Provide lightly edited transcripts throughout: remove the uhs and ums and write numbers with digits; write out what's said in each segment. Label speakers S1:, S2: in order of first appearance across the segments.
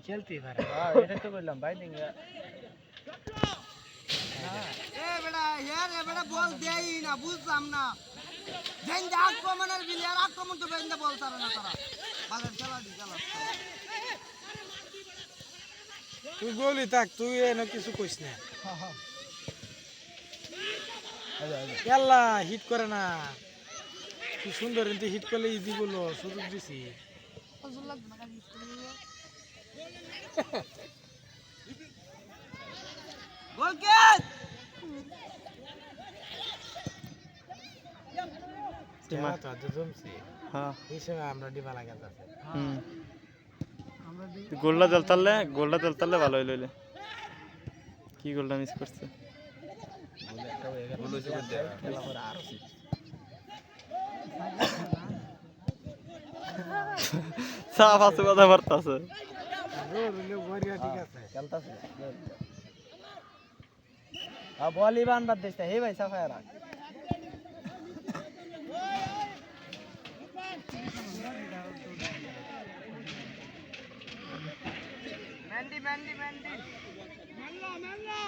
S1: খেলতেই পারে এটা তো বললাম ভাই দিন
S2: বল দেই না বুঝলাম না আক্রমণের বিলিয়ার আক্রমণ তো বেন্দা বল তারা না তারা বাজার খেলা দি খেলা
S1: তুই বলি থাক তুই এনে কিছু কইস না খেলা হিট করে না কি সুন্দর কিন্তু হিট করলে ইজি বললো সুযোগ দিছি
S2: গোল কিক
S1: টিমা তো আজ জমছে হ্যাঁ এই সময় আমরা ডিবা লাগাতাছে
S3: গোলটা জলতালে ভালো হইলো কি গোলটা মিস করছে সাফ আছে কথা বার্তাছে
S1: বলি বানবার দেশটা হে ভাই সাফায় রাখ
S2: মেন্ডি মেন্ডি মেন্ডি মেল্লা মেল্লা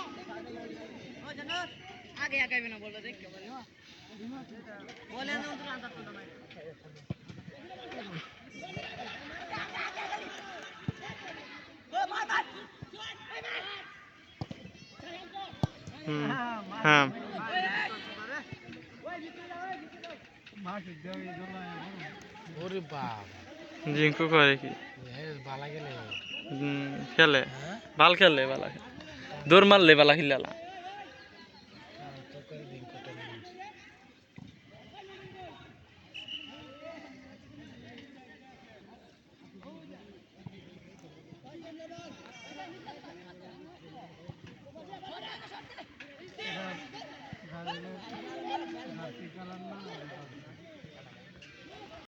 S2: ও জান্নাত আগে আগাইবে না বললো দেখ কে বলি বলে না উন্তর আন্দাজ তো নাই
S3: হ্যাঁ
S1: ওরে বাপ
S3: জিঙ্কু করে কি
S1: বালা গেলে
S3: খেলে ভাল খেলে বালা দৌড় মারলে বালা খেলালা